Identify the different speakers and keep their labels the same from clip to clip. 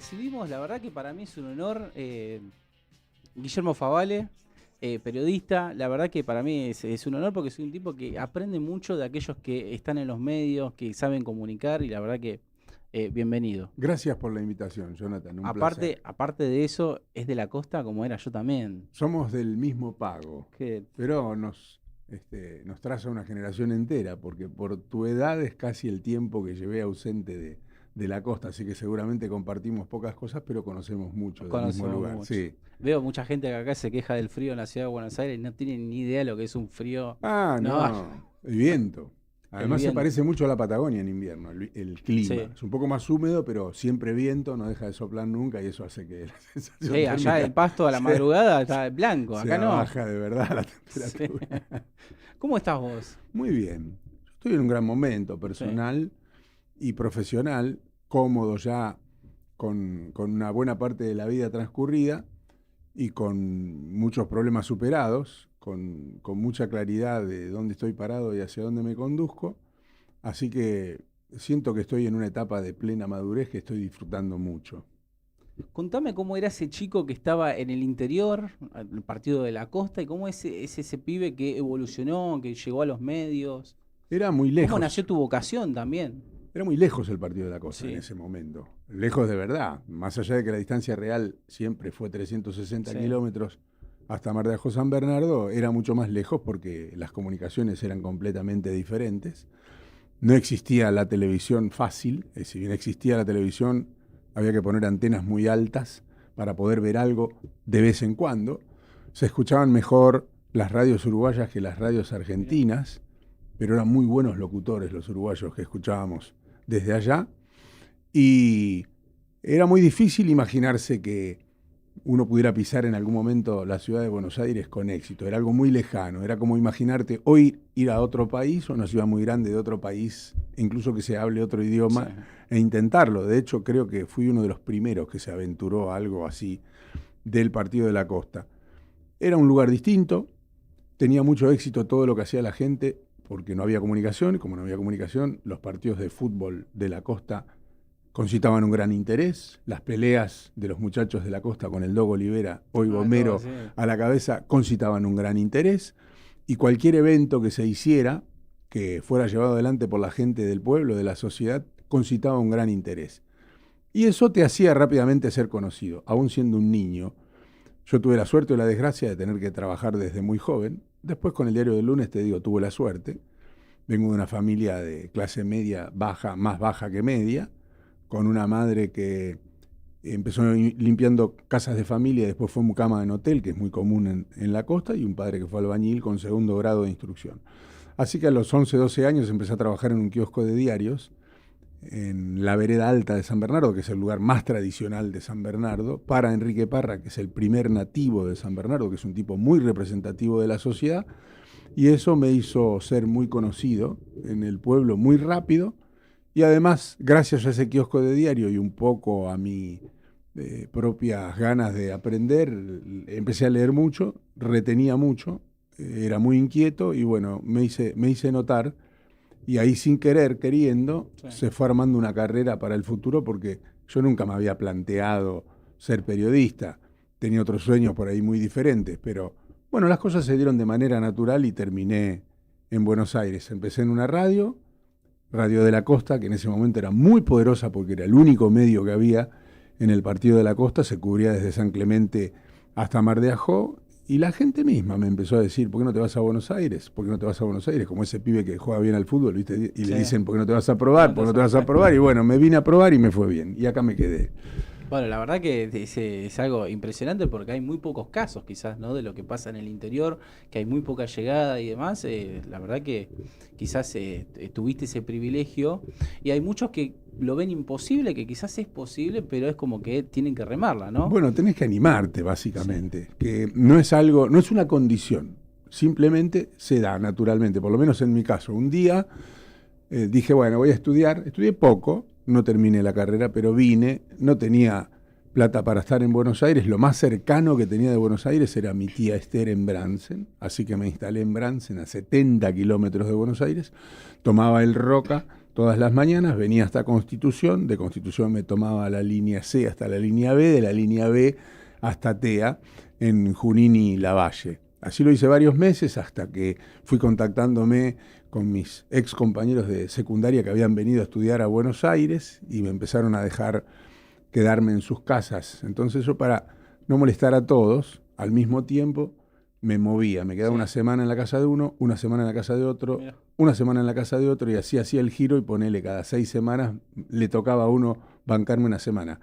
Speaker 1: Recibimos, la verdad que para mí es un honor, Guillermo Favale, periodista. La verdad que para mí es un honor porque soy un tipo que aprende mucho de aquellos que están en los medios, que saben comunicar, y la verdad que bienvenido.
Speaker 2: Gracias por la invitación, Jonathan, un placer.
Speaker 1: Aparte de eso, es de la costa como era yo también.
Speaker 2: Somos del mismo pago,
Speaker 1: Que,
Speaker 2: pero nos traza una generación entera, porque por tu edad es casi el tiempo que llevé ausente de la costa, así que seguramente compartimos pocas cosas, pero conocemos mucho del mismo
Speaker 1: conocemos
Speaker 2: lugar.
Speaker 1: mucho.
Speaker 2: Sí.
Speaker 1: Veo mucha gente que acá se queja del frío en la ciudad de Buenos Aires y no tienen ni idea de lo que es un frío.
Speaker 2: Ah,
Speaker 1: No,
Speaker 2: no, el viento.
Speaker 1: el
Speaker 2: Además se
Speaker 1: viento.
Speaker 2: parece mucho a la Patagonia en invierno, el clima.
Speaker 1: Sí.
Speaker 2: Es un poco más húmedo, pero siempre viento, no deja de soplar nunca y eso hace que la sensación
Speaker 1: Sí, allá el
Speaker 2: térmica
Speaker 1: pasto a la madrugada está blanco, acá
Speaker 2: sea
Speaker 1: no.
Speaker 2: baja de verdad la
Speaker 1: Sí.
Speaker 2: temperatura.
Speaker 1: ¿Cómo estás vos?
Speaker 2: Muy bien. Estoy en un gran momento
Speaker 1: Sí.
Speaker 2: personal y profesional, cómodo ya con una buena parte de la vida transcurrida y con muchos problemas superados, con mucha claridad de dónde estoy parado y hacia dónde me conduzco. Así que siento que estoy en una etapa de plena madurez que estoy disfrutando mucho.
Speaker 1: Contame cómo era ese chico que estaba en el interior, el partido de la costa, y cómo es ese pibe que evolucionó, que llegó a los medios.
Speaker 2: Era muy
Speaker 1: ¿Cómo nació
Speaker 2: lejos,
Speaker 1: tu vocación también?
Speaker 2: era muy lejos el partido de la costa en
Speaker 1: Sí,
Speaker 2: ese momento. Lejos de verdad, más allá de que la distancia real siempre fue 360
Speaker 1: sí,
Speaker 2: kilómetros hasta Mar de Ajó San Bernardo, era mucho más lejos porque las comunicaciones eran completamente diferentes. No existía la televisión fácil, si bien existía la televisión, había que poner antenas muy altas para poder ver algo de vez en cuando. Se escuchaban mejor las radios uruguayas que las radios
Speaker 1: mira.
Speaker 2: argentinas, pero eran muy buenos locutores los uruguayos que escuchábamos desde allá. Y era muy difícil imaginarse que uno pudiera pisar en algún momento la ciudad de Buenos Aires con éxito. Era algo muy lejano. Era como imaginarte hoy ir a otro país o una ciudad muy grande de otro país, incluso que se hable otro
Speaker 1: Sí.
Speaker 2: idioma, e intentarlo. De hecho, creo que fui uno de los primeros que se aventuró a algo así del Partido de la Costa. Era un lugar distinto, tenía mucho éxito todo lo que hacía la gente porque no había comunicación, y como no había comunicación, los partidos de fútbol de la costa concitaban un gran interés, las peleas de los muchachos de la costa con el Dogo Olivera, hoy
Speaker 1: Ah, todo
Speaker 2: Gomero
Speaker 1: así.
Speaker 2: a la cabeza, concitaban un gran interés, y cualquier evento que se hiciera, que fuera llevado adelante por la gente del pueblo, de la sociedad, concitaba un gran interés. Y eso te hacía rápidamente ser conocido, aún siendo un niño. Yo tuve la suerte o la desgracia de tener que trabajar desde muy joven. Después con el diario del lunes te digo, tuve la suerte. Vengo de una familia de clase media baja, más baja que media, con una madre que empezó limpiando casas de familia y después fue mucama en hotel, que es muy común en la costa, y un padre que fue albañil con segundo grado de instrucción. Así que a los 11, 12 años empecé a trabajar en un kiosco de diarios en la vereda alta de San Bernardo, que es el lugar más tradicional de San Bernardo, para Enrique Parra, que es el primer nativo de San Bernardo, que es un tipo muy representativo de la sociedad, y eso me hizo ser muy conocido en el pueblo muy rápido, y además, gracias a ese kiosco de diario y un poco a mi propias ganas de aprender, empecé a leer mucho, retenía mucho, era muy inquieto y bueno, me hice notar y ahí sin querer, queriendo,
Speaker 1: Sí.
Speaker 2: se fue armando una carrera para el futuro porque yo nunca me había planteado ser periodista. Tenía otros sueños por ahí muy diferentes, pero bueno, las cosas se dieron de manera natural y terminé en Buenos Aires. Empecé en una radio, Radio de la Costa, que en ese momento era muy poderosa porque era el único medio que había en el Partido de la Costa, se cubría desde San Clemente hasta Mar de Ajó, y la gente misma me empezó a decir, ¿por qué no te vas a Buenos Aires? ¿Por qué no te vas a Buenos Aires? Como ese pibe que juega bien al fútbol, ¿viste? Y
Speaker 1: Sí.
Speaker 2: le dicen, ¿por qué no te vas a
Speaker 1: ¿Cómo
Speaker 2: probar?
Speaker 1: te
Speaker 2: ¿Por qué
Speaker 1: vas
Speaker 2: no
Speaker 1: a
Speaker 2: te vas a
Speaker 1: probar?
Speaker 2: probar? Y bueno, me vine a probar y me fue bien. Y acá me quedé.
Speaker 1: Bueno, la verdad que es algo impresionante porque hay muy pocos casos quizás, ¿no? De lo que pasa en el interior, que hay muy poca llegada y demás. La verdad que quizás tuviste ese privilegio y hay muchos que lo ven imposible, que quizás es posible, pero es como que tienen que remarla, ¿no?
Speaker 2: Bueno, tenés que animarte,
Speaker 1: Sí,
Speaker 2: básicamente. Que no es algo, no es una condición. Simplemente se da naturalmente, por lo menos en mi caso. Un día dije, bueno, voy a estudiar. Estudié poco, no terminé la carrera, pero vine. No tenía plata para estar en Buenos Aires. Lo más cercano que tenía de Buenos Aires era mi tía Esther en Bransen. Así que me instalé en Bransen, a 70 kilómetros de Buenos Aires. Tomaba el Roca todas las mañanas, venía hasta Constitución, de Constitución me tomaba la línea C hasta la línea B, de la línea B hasta TEA, en Junín y Lavalle. Así lo hice varios meses hasta que fui contactándome con mis ex compañeros de secundaria que habían venido a estudiar a Buenos Aires y me empezaron a dejar quedarme en sus casas. Entonces yo, para no molestar a todos, al mismo tiempo me movía, me quedaba una semana en la casa de uno, una semana en la casa de otro,
Speaker 1: Mira.
Speaker 2: una semana en la casa de otro, y así hacía el giro, y ponele, cada 6 semanas le tocaba a uno bancarme una semana.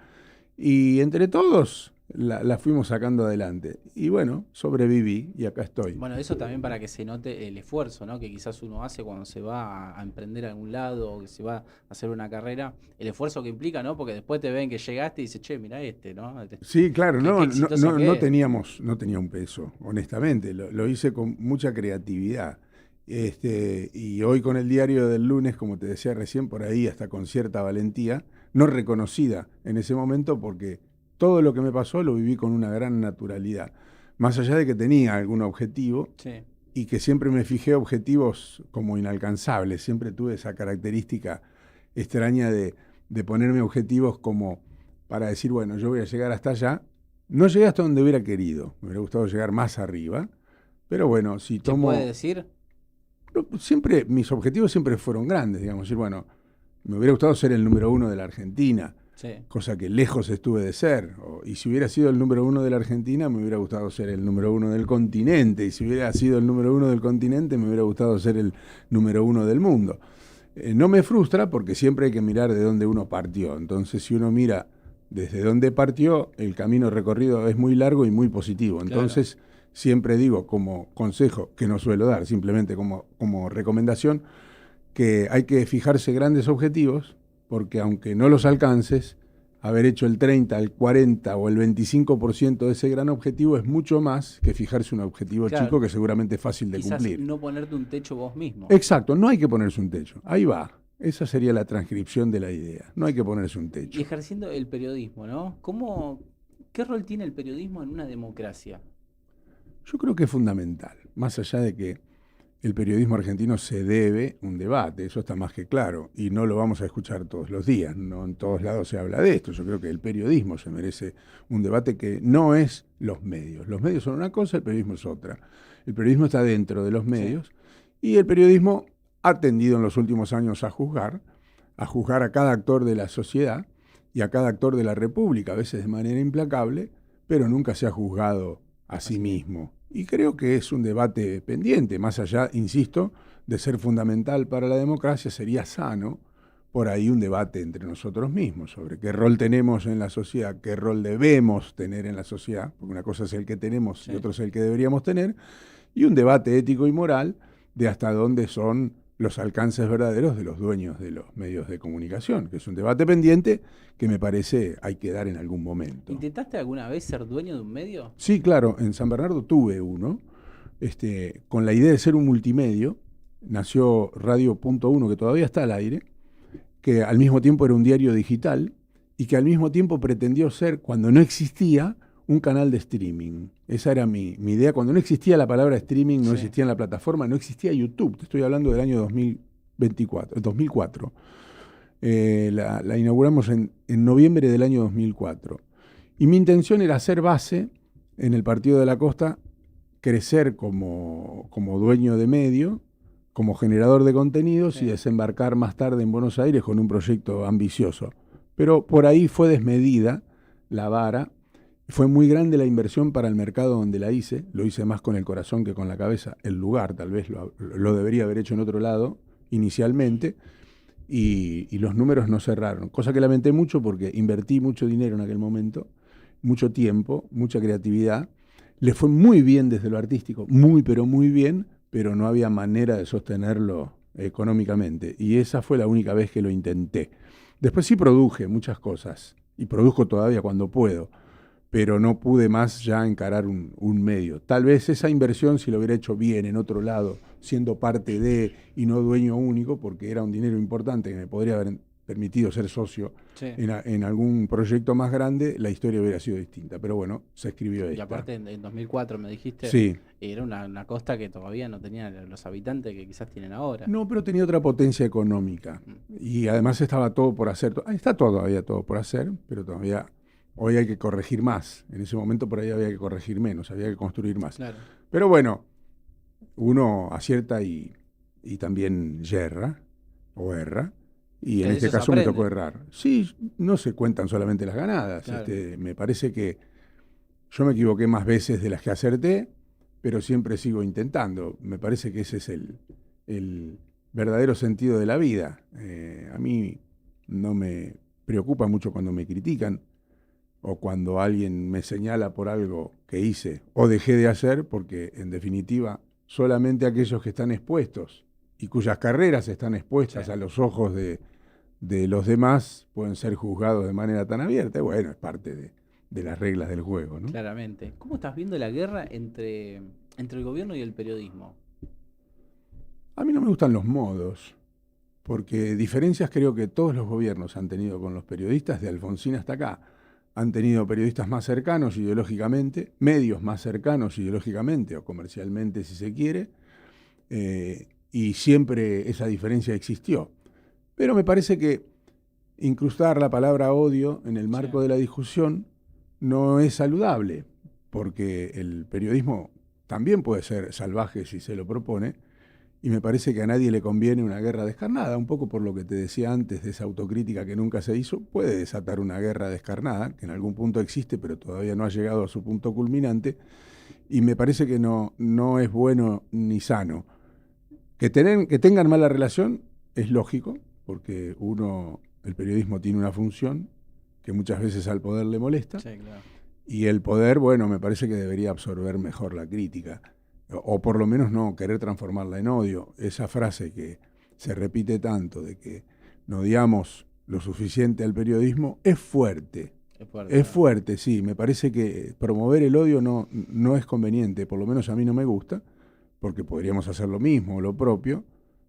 Speaker 2: Y entre todos la fuimos sacando adelante. Y bueno, sobreviví y acá estoy.
Speaker 1: Bueno, eso también para que se note el esfuerzo, ¿no? Que quizás uno hace cuando se va a emprender a algún lado o que se va a hacer una carrera, el esfuerzo que implica, ¿no? Porque después te ven que llegaste y dices, che, mirá ¿no?
Speaker 2: Sí, claro,
Speaker 1: Qué exitoso que
Speaker 2: no
Speaker 1: es.
Speaker 2: no tenía un peso, honestamente. Lo hice con mucha creatividad. Y hoy, con el diario del lunes, como te decía recién, por ahí hasta con cierta valentía, no reconocida en ese momento, porque todo lo que me pasó lo viví con una gran naturalidad. Más allá de que tenía algún objetivo,
Speaker 1: Sí.
Speaker 2: y que siempre me fijé objetivos como inalcanzables, siempre tuve esa característica extraña de ponerme objetivos como para decir, bueno, yo voy a llegar hasta allá. No llegué hasta donde hubiera querido, me hubiera gustado llegar más arriba, pero bueno, si
Speaker 1: ¿Se puede
Speaker 2: tomo...
Speaker 1: decir?
Speaker 2: Siempre, mis objetivos siempre fueron grandes, digamos, decir, bueno, me hubiera gustado ser el número 1 de la Argentina,
Speaker 1: Sí.
Speaker 2: cosa que lejos estuve de ser. Y si hubiera sido el número 1 de la Argentina, me hubiera gustado ser el número 1 del continente. Y si hubiera sido el número 1 del continente, me hubiera gustado ser el número 1 del mundo. No me frustra, porque siempre hay que mirar de dónde uno partió. Entonces, si uno mira desde dónde partió, el camino recorrido es muy largo y muy positivo. Entonces, siempre digo, como consejo, que no suelo dar, simplemente como recomendación, que hay que fijarse grandes objetivos, porque aunque no los alcances, haber hecho el 30, el 40 o el 25% de ese gran objetivo es mucho más que fijarse un objetivo
Speaker 1: Claro.
Speaker 2: chico que seguramente es fácil de
Speaker 1: Quizás
Speaker 2: cumplir.
Speaker 1: no ponerte un techo vos mismo.
Speaker 2: Exacto, no hay que ponerse un techo. Ahí va. Esa sería la transcripción de la idea. No hay que ponerse un
Speaker 1: Y
Speaker 2: techo.
Speaker 1: ejerciendo el periodismo, ¿no? ¿Qué rol tiene el periodismo en una democracia?
Speaker 2: Yo creo que es fundamental, más allá de que el periodismo argentino se debe un debate, eso está más que claro, y no lo vamos a escuchar todos los días, no en todos lados se habla de esto. Yo creo que el periodismo se merece un debate que no es los medios. Los medios son una cosa, el periodismo es otra. El periodismo está dentro de los medios, y el periodismo ha tendido en los últimos años a juzgar a cada actor de la sociedad y a cada actor de la República, a veces de manera implacable, pero nunca se ha juzgado a sí mismo. Y creo que es un debate pendiente, más allá, insisto, de ser fundamental para la democracia. Sería sano por ahí un debate entre nosotros mismos sobre qué rol tenemos en la sociedad, qué rol debemos tener en la sociedad, porque una cosa es el que tenemos y otro es el que deberíamos tener, y un debate ético y moral de hasta dónde son los alcances verdaderos de los dueños de los medios de comunicación, que es un debate pendiente que me parece hay que dar en algún momento.
Speaker 1: ¿Intentaste alguna vez ser dueño de un medio?
Speaker 2: Sí, claro, en San Bernardo tuve uno, con la idea de ser un multimedio. Nació Radio.1, que todavía está al aire, que al mismo tiempo era un diario digital y que al mismo tiempo pretendió ser, cuando no existía, un canal de streaming. Esa era mi idea. Cuando no existía la palabra streaming, no existía en la plataforma, no existía YouTube. Te estoy hablando del año 2004. La inauguramos en noviembre del año 2004. Y mi intención era hacer base en el Partido de la Costa, crecer como dueño de medio, como generador de contenidos, y desembarcar más tarde en Buenos Aires con un proyecto ambicioso. Pero por ahí fue desmedida la vara. Fue muy grande la inversión para el mercado donde la hice. Lo hice más con el corazón que con la cabeza. El lugar tal vez lo debería haber hecho en otro lado inicialmente. Y los números no cerraron. Cosa que lamenté mucho, porque invertí mucho dinero en aquel momento, mucho tiempo, mucha creatividad. Le fue muy bien desde lo artístico, muy pero muy bien, pero no había manera de sostenerlo económicamente. Y esa fue la única vez que lo intenté. Después sí produje muchas cosas, y produzco todavía cuando puedo, pero no pude más ya encarar un medio. Tal vez esa inversión, si lo hubiera hecho bien en otro lado, siendo parte de y no dueño único, porque era un dinero importante que me podría haber permitido ser socio
Speaker 1: Sí.
Speaker 2: en algún proyecto más grande, la historia hubiera sido distinta. Pero bueno, se escribió
Speaker 1: Y
Speaker 2: esta.
Speaker 1: aparte en 2004 me dijiste,
Speaker 2: Sí.
Speaker 1: era una costa que todavía no tenía los habitantes que quizás tienen ahora.
Speaker 2: No, pero tenía otra potencia económica.
Speaker 1: Mm.
Speaker 2: Y además estaba todo por hacer. Está todavía todo por hacer, pero todavía hoy hay que corregir más. En ese momento por ahí había que corregir menos, había que construir más.
Speaker 1: Claro.
Speaker 2: Pero bueno, uno acierta y también yerra o erra. Y
Speaker 1: Que
Speaker 2: en
Speaker 1: de
Speaker 2: este
Speaker 1: eso se
Speaker 2: caso me
Speaker 1: aprende.
Speaker 2: tocó errar. Sí, no se cuentan solamente las ganadas.
Speaker 1: Claro.
Speaker 2: Me parece que yo me equivoqué más veces de las que acerté, pero siempre sigo intentando. Me parece que ese es el verdadero sentido de la vida. A mí no me preocupa mucho cuando me critican o cuando alguien me señala por algo que hice o dejé de hacer, porque en definitiva solamente aquellos que están expuestos y cuyas carreras están expuestas
Speaker 1: Sí.
Speaker 2: a los ojos de los demás pueden ser juzgados de manera tan abierta. Y bueno, es parte de las reglas del juego, ¿no?
Speaker 1: Claramente. ¿Cómo estás viendo la guerra entre el gobierno y el periodismo?
Speaker 2: A mí no me gustan los modos, porque diferencias creo que todos los gobiernos han tenido con los periodistas, de Alfonsín hasta acá. Han tenido periodistas más cercanos ideológicamente, medios más cercanos ideológicamente o comercialmente si se quiere, y siempre esa diferencia existió. Pero me parece que incrustar la palabra odio en el marco
Speaker 1: Sí.
Speaker 2: de la discusión no es saludable, porque el periodismo también puede ser salvaje si se lo propone, y me parece que a nadie le conviene una guerra descarnada, un poco por lo que te decía antes de esa autocrítica que nunca se hizo, puede desatar una guerra descarnada, que en algún punto existe, pero todavía no ha llegado a su punto culminante, y me parece que no es bueno ni sano. Que tengan mala relación es lógico, porque el periodismo tiene una función que muchas veces al poder le molesta,
Speaker 1: Sí, claro.
Speaker 2: y el poder, bueno, me parece que debería absorber mejor la crítica, o por lo menos no querer transformarla en odio. Esa frase que se repite tanto de que no odiamos lo suficiente al periodismo es fuerte.
Speaker 1: Es fuerte,
Speaker 2: Es
Speaker 1: ¿verdad?
Speaker 2: fuerte, sí. Me parece que promover el odio no es conveniente, por lo menos a mí no me gusta, porque podríamos hacer lo mismo, lo propio,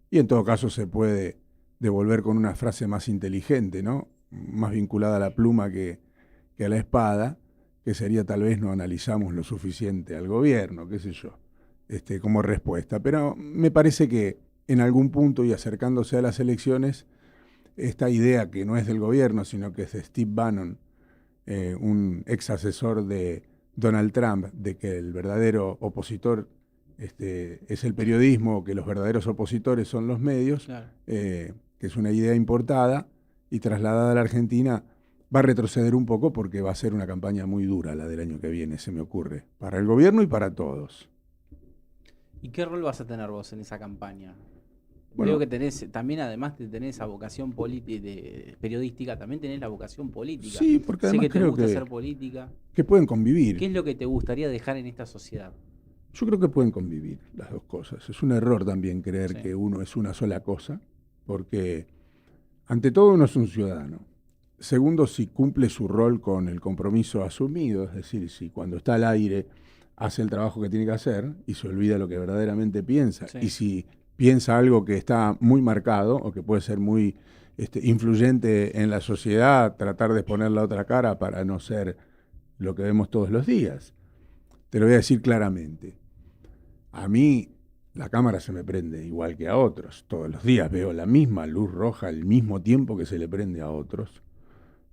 Speaker 2: y en todo caso se puede devolver con una frase más inteligente, ¿no? Más vinculada a la pluma que a la espada, que sería tal vez no analizamos lo suficiente al gobierno, qué sé yo, como respuesta. Pero me parece que en algún punto y acercándose a las elecciones, esta idea que no es del gobierno, sino que es de Steve Bannon, un ex asesor de Donald Trump, de que el verdadero opositor es el periodismo, que los verdaderos opositores son los medios,
Speaker 1: Claro.
Speaker 2: que es una idea importada y trasladada a la Argentina, va a retroceder un poco porque va a ser una campaña muy dura la del año que viene, se me ocurre, para el gobierno y para todos.
Speaker 1: ¿Y qué rol vas a tener vos en esa campaña?
Speaker 2: Bueno,
Speaker 1: Veo que tenés, también además de tener esa vocación periodística, también tenés la vocación política.
Speaker 2: sí, porque
Speaker 1: Sé
Speaker 2: además
Speaker 1: que te
Speaker 2: creo
Speaker 1: gusta hacer política.
Speaker 2: que pueden
Speaker 1: ¿Qué
Speaker 2: convivir.
Speaker 1: es lo que te gustaría dejar en esta sociedad?
Speaker 2: Yo creo que pueden convivir las dos cosas. Es un error también creer
Speaker 1: Sí.
Speaker 2: que uno es una sola cosa, porque ante todo uno es un ciudadano. Segundo, si cumple su rol con el compromiso asumido, es decir, si cuando está al aire hace el trabajo que tiene que hacer y se olvida lo que verdaderamente piensa,
Speaker 1: Sí.
Speaker 2: y si piensa algo que está muy marcado o que puede ser muy influyente en la sociedad, tratar de poner la otra cara para no ser lo que vemos todos los días. Te lo voy a decir claramente. A mí la cámara se me prende igual que a otros. Todos los días veo la misma luz roja al mismo tiempo que se le prende a otros.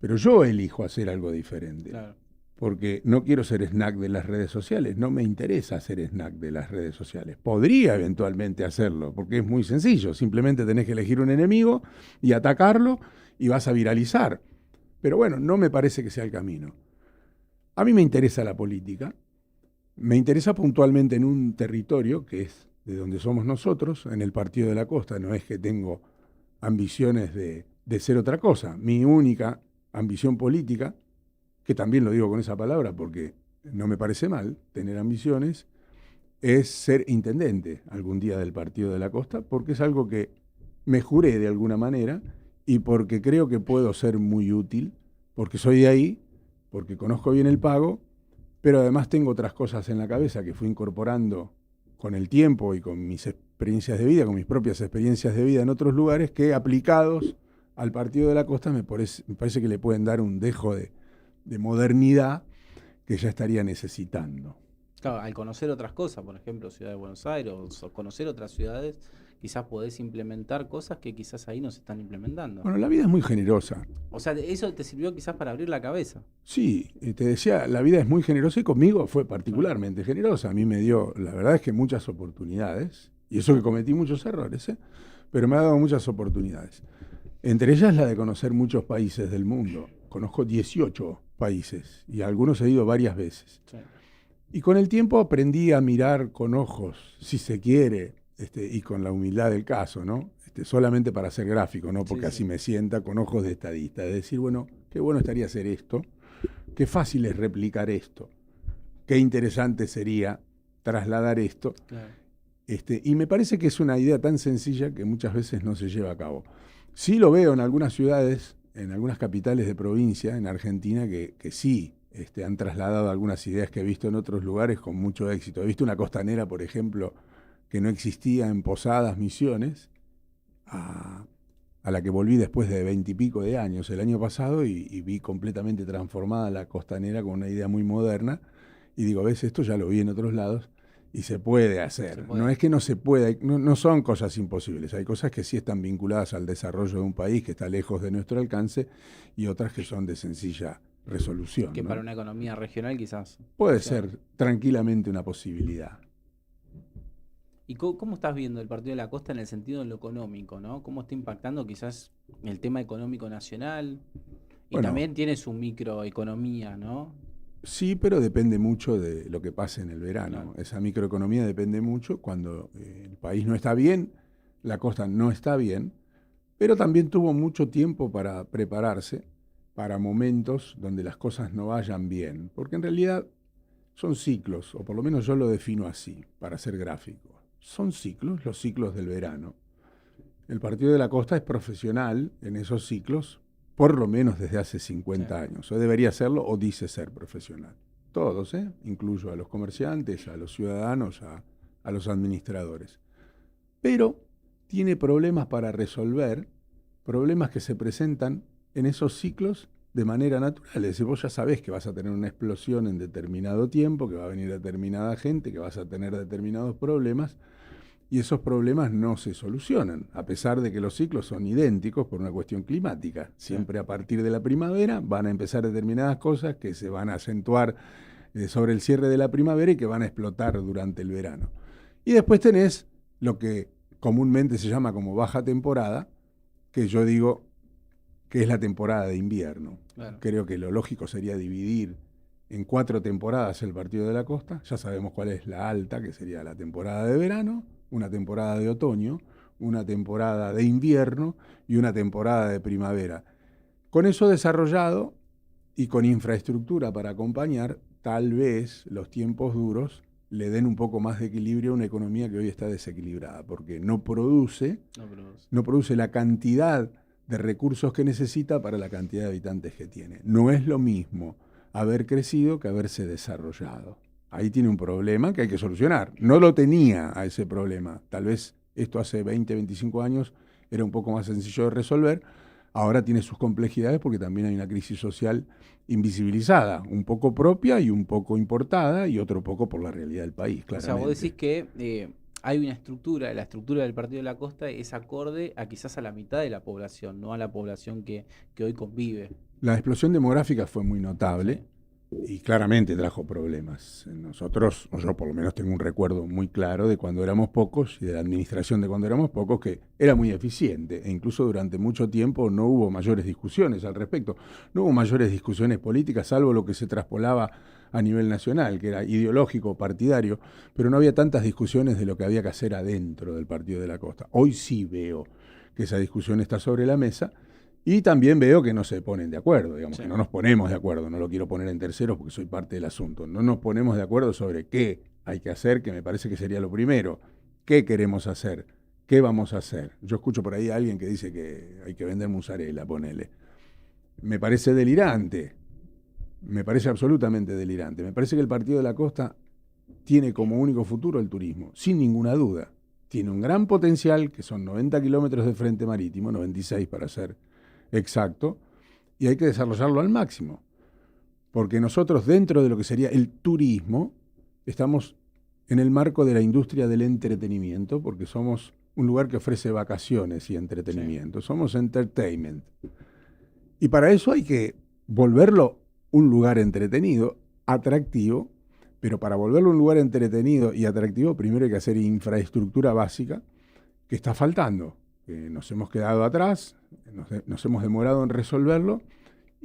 Speaker 2: Pero yo elijo hacer algo diferente.
Speaker 1: Claro.
Speaker 2: Porque no quiero ser snack de las redes sociales. No me interesa ser snack de las redes sociales. Podría eventualmente hacerlo, porque es muy sencillo. Simplemente tenés que elegir un enemigo y atacarlo y vas a viralizar. Pero bueno, no me parece que sea el camino. A mí me interesa la política. Me interesa puntualmente en un territorio que es de donde somos nosotros, en el Partido de la Costa. No es que tengo ambiciones de ser otra cosa. Mi única ambición política, que también lo digo con esa palabra porque no me parece mal tener ambiciones, es ser intendente algún día del Partido de la Costa, porque es algo que me juré de alguna manera y porque creo que puedo ser muy útil, porque soy de ahí, porque conozco bien el pago, pero además tengo otras cosas en la cabeza que fui incorporando con el tiempo y con mis experiencias de vida, con mis propias experiencias de vida en otros lugares, que aplicados al Partido de la Costa me parece que le pueden dar un dejo de modernidad que ya estaría necesitando.
Speaker 1: Claro, al conocer otras cosas, por ejemplo, Ciudad de Buenos Aires, o conocer otras ciudades, quizás podés implementar cosas que quizás ahí no se están implementando.
Speaker 2: Bueno, la vida es muy generosa.
Speaker 1: O sea, eso te sirvió quizás para abrir la cabeza.
Speaker 2: Sí, te decía, la vida es muy generosa y conmigo fue particularmente generosa. A mí me dio, la verdad es que muchas oportunidades, y eso que cometí muchos errores, pero me ha dado muchas oportunidades. Entre ellas la de conocer muchos países del mundo. Conozco 18 países y a algunos he ido varias veces.
Speaker 1: Sí.
Speaker 2: Y con el tiempo aprendí a mirar con ojos, si se quiere, y con la humildad del caso, ¿no? Solamente para ser gráfico, ¿no? Porque así me sienta, con ojos de estadista. De decir, bueno, qué bueno estaría hacer esto, qué fácil es replicar esto, qué interesante sería trasladar esto.
Speaker 1: Claro.
Speaker 2: Y me parece que es una idea tan sencilla que muchas veces no se lleva a cabo. Sí lo veo en algunas ciudades, en algunas capitales de provincia, en Argentina, que sí han trasladado algunas ideas que he visto en otros lugares con mucho éxito. He visto una costanera, por ejemplo, que no existía en Posadas, Misiones, a la que volví después de 20 y pico de años el año pasado y vi completamente transformada la costanera con una idea muy moderna. Y digo, ves, esto ya lo vi en otros lados. Y se puede hacer. Se puede. No es que no se pueda, no son cosas imposibles. Hay cosas que sí están vinculadas al desarrollo de un país que está lejos de nuestro alcance y otras que son de sencilla resolución.
Speaker 1: Que
Speaker 2: ¿no?
Speaker 1: para una economía regional quizás.
Speaker 2: Puede ser tranquilamente una posibilidad.
Speaker 1: ¿Y cómo estás viendo el Partido de la Costa en el sentido de lo económico, ¿no? ¿Cómo está impactando quizás el tema económico nacional? Y bueno, también tiene su microeconomía, ¿no?
Speaker 2: Sí, pero depende mucho de lo que pase en el verano.
Speaker 1: Claro.
Speaker 2: Esa microeconomía depende mucho. Cuando el país no está bien, la costa no está bien, pero también tuvo mucho tiempo para prepararse para momentos donde las cosas no vayan bien. Porque en realidad son ciclos, o por lo menos yo lo defino así, para ser gráfico. Son ciclos, los ciclos del verano. El Partido de la Costa es profesional en esos ciclos, por lo menos desde hace 50 años. O debería serlo o dice ser profesional. Todos, incluyo a los comerciantes, a los ciudadanos, a los administradores. Pero tiene problemas para resolver, problemas que se presentan en esos ciclos de manera natural. Es decir, vos ya sabés que vas a tener una explosión en determinado tiempo, que va a venir determinada gente, que vas a tener determinados problemas, y esos problemas no se solucionan, a pesar de que los ciclos son idénticos por una cuestión climática. Siempre a partir de la primavera van a empezar determinadas cosas que se van a acentuar sobre el cierre de la primavera y que van a explotar durante el verano. Y después tenés lo que comúnmente se llama como baja temporada, que yo digo que es la temporada de invierno. Claro. Creo que lo lógico sería dividir en 4 temporadas el Partido de la Costa. Ya sabemos cuál es la alta, que sería la temporada de verano, una temporada de otoño, una temporada de invierno y una temporada de primavera. Con eso desarrollado y con infraestructura para acompañar, tal vez los tiempos duros le den un poco más de equilibrio a una economía que hoy está desequilibrada, porque no produce la cantidad de recursos que necesita para la cantidad de habitantes que tiene. No es lo mismo haber crecido que haberse desarrollado. Ahí tiene un problema que hay que solucionar. No lo tenía a ese problema. Tal vez esto hace 20, 25 años era un poco más sencillo de resolver. Ahora tiene sus complejidades porque también hay una crisis social invisibilizada, un poco propia y un poco importada y otro poco por la realidad del país, claramente.
Speaker 1: O sea, vos decís que hay una estructura, la estructura del Partido de la Costa es acorde a quizás a la mitad de la población, no a la población que hoy convive.
Speaker 2: La explosión demográfica fue muy notable. Sí. Y claramente trajo problemas. Nosotros, o yo por lo menos tengo un recuerdo muy claro de cuando éramos pocos y de la administración de cuando éramos pocos, que era muy eficiente e incluso durante mucho tiempo no hubo mayores discusiones al respecto. No hubo mayores discusiones políticas, salvo lo que se traspolaba a nivel nacional, que era ideológico, partidario, pero no había tantas discusiones de lo que había que hacer adentro del Partido de la Costa. Hoy sí veo que esa discusión está sobre la mesa. Y también veo que no se ponen de acuerdo, digamos, que no nos ponemos de acuerdo, no lo quiero poner en terceros porque soy parte del asunto. No nos ponemos de acuerdo sobre qué hay que hacer, que me parece que sería lo primero. ¿Qué queremos hacer? ¿Qué vamos a hacer? Yo escucho por ahí a alguien que dice que hay que vender mozzarella, ponele. Me parece delirante, me parece absolutamente delirante. Me parece que el Partido de la Costa tiene como único futuro el turismo, sin ninguna duda. Tiene un gran potencial, que son 90 kilómetros de frente marítimo, 96 para ser exacto, y hay que desarrollarlo al máximo. Porque nosotros, dentro de lo que sería el turismo, estamos en el marco de la industria del entretenimiento, porque somos un lugar que ofrece vacaciones y entretenimiento. Sí. Somos entertainment. Y para eso hay que volverlo un lugar entretenido, atractivo, pero para volverlo un lugar entretenido y atractivo, primero hay que hacer infraestructura básica, que está faltando, que nos hemos quedado atrás, nos hemos demorado en resolverlo,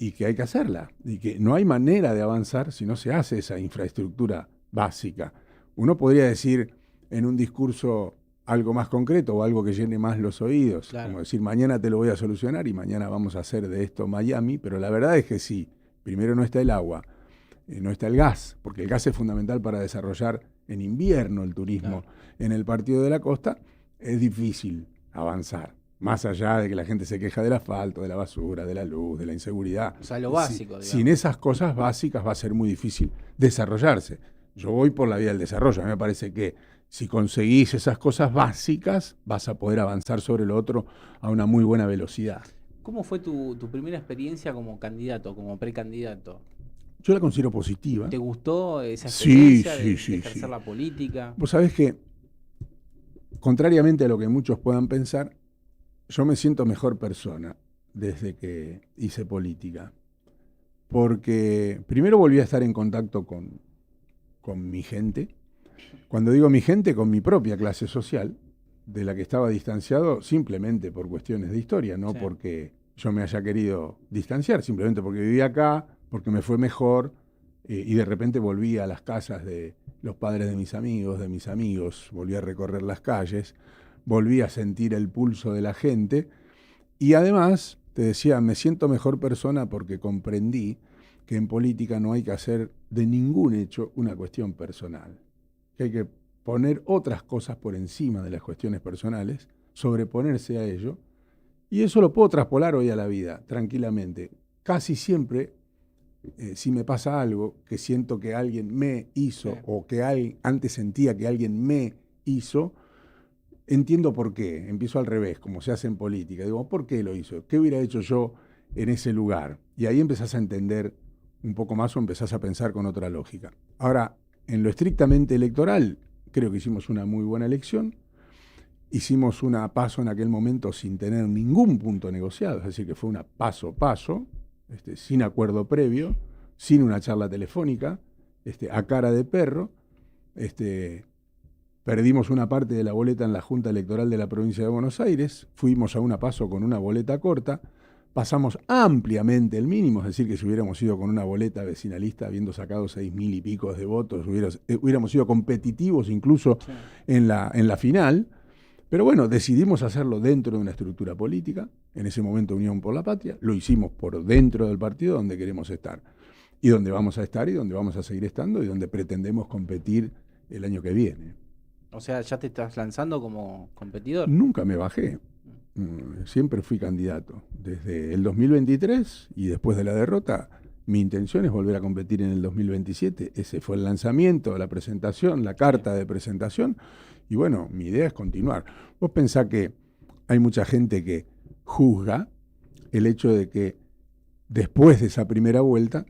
Speaker 2: y que hay que hacerla, y que no hay manera de avanzar si no se hace esa infraestructura básica. Uno podría decir en un discurso algo más concreto o algo que llene más los oídos, claro, como decir, mañana te lo voy a solucionar y mañana vamos a hacer de esto Miami, pero la verdad es que sí, primero no está el agua, no está el gas, porque el gas es fundamental para desarrollar en invierno el turismo. Claro. En el Partido de la Costa es difícil avanzar. Más allá de que la gente se queja del asfalto, de la basura, de la luz, de la inseguridad.
Speaker 1: O sea, lo básico, digamos.
Speaker 2: Sin esas cosas básicas va a ser muy difícil desarrollarse. Yo voy por la vía del desarrollo. A mí me parece que si conseguís esas cosas básicas, vas a poder avanzar sobre lo otro a una muy buena velocidad.
Speaker 1: ¿Cómo fue tu primera experiencia como candidato, como precandidato?
Speaker 2: Yo la considero positiva.
Speaker 1: ¿Te gustó esa experiencia de ejercer la política?
Speaker 2: Vos sabés que, contrariamente a lo que muchos puedan pensar, yo me siento mejor persona desde que hice política. Porque primero volví a estar en contacto con mi gente. Cuando digo mi gente, con mi propia clase social, de la que estaba distanciado simplemente por cuestiones de historia, no sí, porque yo me haya querido distanciar, simplemente porque vivía acá, porque me fue mejor, y de repente volví a las casas de los padres de mis amigos, volví a recorrer las calles, volví a sentir el pulso de la gente, y además, te decía, me siento mejor persona porque comprendí que en política no hay que hacer de ningún hecho una cuestión personal, que hay que poner otras cosas por encima de las cuestiones personales, sobreponerse a ello, y eso lo puedo traspolar hoy a la vida, tranquilamente. Casi siempre, si me pasa algo que siento que alguien me hizo, sí, o que antes sentía que alguien me hizo, entiendo por qué, empiezo al revés, como se hace en política. Digo, ¿por qué lo hizo? ¿Qué hubiera hecho yo en ese lugar? Y ahí empezás a entender un poco más o empezás a pensar con otra lógica. Ahora, en lo estrictamente electoral, creo que hicimos una muy buena elección. Hicimos una PASO en aquel momento sin tener ningún punto negociado, es decir, que fue una paso, sin acuerdo previo, sin una charla telefónica, a cara de perro. Perdimos una parte de la boleta en la Junta Electoral de la Provincia de Buenos Aires, fuimos a una PASO con una boleta corta, pasamos ampliamente el mínimo, es decir, que si hubiéramos ido con una boleta vecinalista habiendo sacado 6.000 y pico de votos, hubiéramos sido competitivos incluso sí, en la final. Pero bueno, decidimos hacerlo dentro de una estructura política, en ese momento Unión por la Patria, lo hicimos por dentro del partido donde queremos estar, y donde vamos a estar y donde vamos a seguir estando y donde pretendemos competir el año que viene.
Speaker 1: O sea, ¿ya te estás lanzando como competidor?
Speaker 2: Nunca me bajé, siempre fui candidato. Desde el 2023 y después de la derrota, mi intención es volver a competir en el 2027. Ese fue el lanzamiento, la presentación, la carta de presentación. Y bueno, mi idea es continuar. Vos pensás que hay mucha gente que juzga el hecho de que después de esa primera vuelta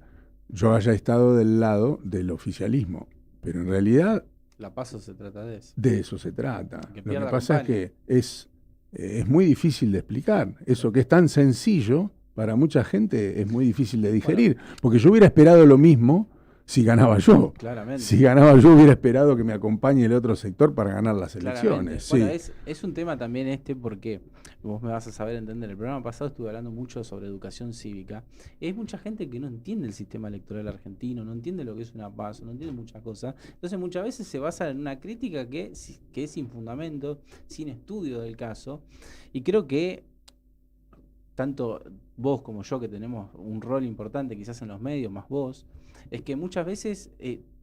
Speaker 2: yo haya estado del lado del oficialismo. Pero en realidad...
Speaker 1: La PASO se trata de eso.
Speaker 2: De eso se trata. Lo que pasa es que es muy difícil de explicar. Eso que es tan sencillo, para mucha gente es muy difícil de digerir. Bueno, porque yo hubiera esperado lo mismo si ganaba yo.
Speaker 1: Claramente.
Speaker 2: Si ganaba yo hubiera esperado que me acompañe el otro sector para ganar las elecciones.
Speaker 1: Sí. Bueno, es un tema también porque vos me vas a saber entender. El programa pasado estuve hablando mucho sobre educación cívica. Hay mucha gente que no entiende el sistema electoral argentino, no entiende lo que es una PASO, no entiende muchas cosas. Entonces muchas veces se basa en una crítica que es sin fundamento, sin estudio del caso. Y creo que tanto vos como yo, que tenemos un rol importante quizás en los medios, más vos, es que muchas veces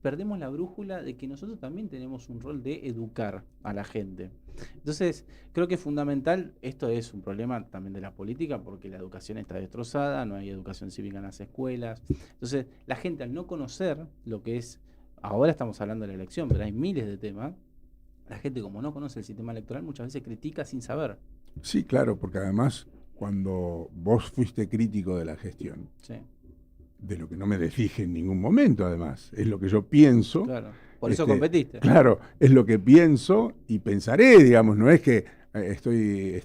Speaker 1: perdemos la brújula de que nosotros también tenemos un rol de educar a la gente. Entonces, creo que es fundamental, esto es un problema también de la política, porque la educación está destrozada, no hay educación cívica en las escuelas. Entonces, la gente al no conocer lo que es, ahora estamos hablando de la elección, pero hay miles de temas, la gente como no conoce el sistema electoral muchas veces critica sin saber.
Speaker 2: Sí, claro, porque además cuando vos fuiste crítico de la gestión,
Speaker 1: Sí,
Speaker 2: de lo que no me desdije en ningún momento, además, es lo que yo pienso.
Speaker 1: claro. Por eso competiste.
Speaker 2: Claro, es lo que pienso y pensaré, digamos, no es que estoy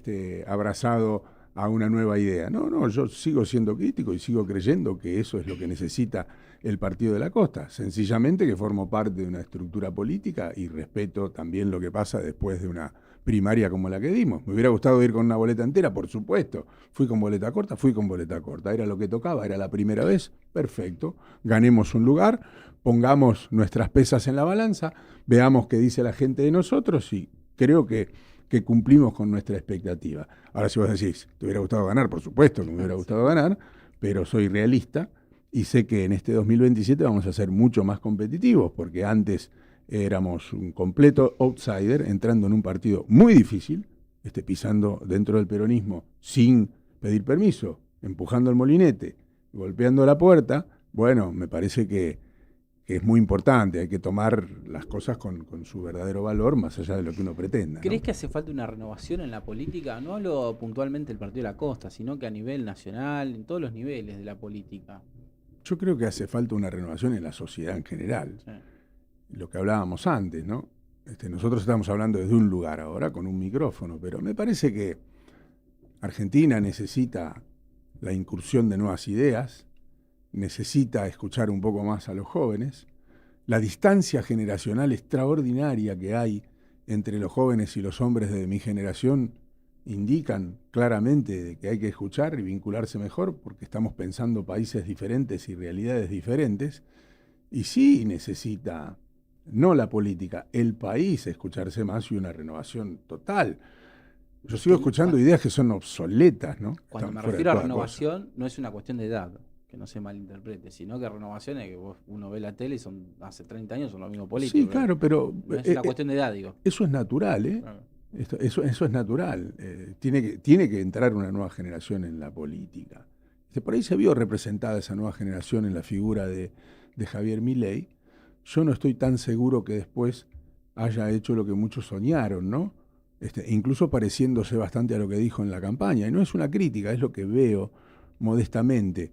Speaker 2: abrazado a una nueva idea. No, no, yo sigo siendo crítico y sigo creyendo que eso es lo que necesita el Partido de la Costa. Sencillamente que formo parte de una estructura política y respeto también lo que pasa después de una primaria como la que dimos. Me hubiera gustado ir con una boleta entera, por supuesto. Fui con boleta corta, fui con boleta corta. Era lo que tocaba, era la primera vez. Perfecto. Ganemos un lugar, pongamos nuestras pesas en la balanza, veamos qué dice la gente de nosotros y creo que cumplimos con nuestra expectativa. Ahora si vos decís, ¿te hubiera gustado ganar? Por supuesto que me hubiera gustado ganar, pero soy realista y sé que en este 2027 vamos a ser mucho más competitivos, porque antes éramos un completo outsider entrando en un partido muy difícil, pisando dentro del peronismo sin pedir permiso, empujando el molinete, golpeando la puerta. Bueno, me parece que es muy importante, hay que tomar las cosas con su verdadero valor, más allá de lo que uno pretenda,
Speaker 1: ¿Crees
Speaker 2: ¿no?
Speaker 1: que hace falta una renovación en la política? No hablo puntualmente del Partido de la Costa, sino que a nivel nacional, en todos los niveles de la política.
Speaker 2: Yo creo que hace falta una renovación en la sociedad en general.
Speaker 1: Sí,
Speaker 2: Lo que hablábamos antes, ¿no? Nosotros estamos hablando desde un lugar ahora, con un micrófono, pero me parece que Argentina necesita la incursión de nuevas ideas, necesita escuchar un poco más a los jóvenes. La distancia generacional extraordinaria que hay entre los jóvenes y los hombres de mi generación indican claramente que hay que escuchar y vincularse mejor porque estamos pensando países diferentes y realidades diferentes. Y sí necesita, no la política, el país escucharse más y una renovación total. Yo sigo escuchando ideas que son obsoletas, ¿no?
Speaker 1: Cuando
Speaker 2: Están
Speaker 1: me
Speaker 2: fuera de
Speaker 1: refiero a
Speaker 2: toda cosa.
Speaker 1: renovación, no es una cuestión de edad, que no se malinterprete, sino que renovación es que uno ve la tele y son hace 30 años son los mismos
Speaker 2: Sí,
Speaker 1: políticos.
Speaker 2: claro, pero
Speaker 1: No es una cuestión de edad, digo.
Speaker 2: eso es natural, ¿eh?
Speaker 1: Claro.
Speaker 2: Eso es natural. Tiene que entrar una nueva generación en la política. Por ahí se vio representada esa nueva generación en la figura de Javier Milei. Yo no estoy tan seguro que después haya hecho lo que muchos soñaron, ¿no? Incluso pareciéndose bastante a lo que dijo en la campaña. Y no es una crítica, es lo que veo modestamente.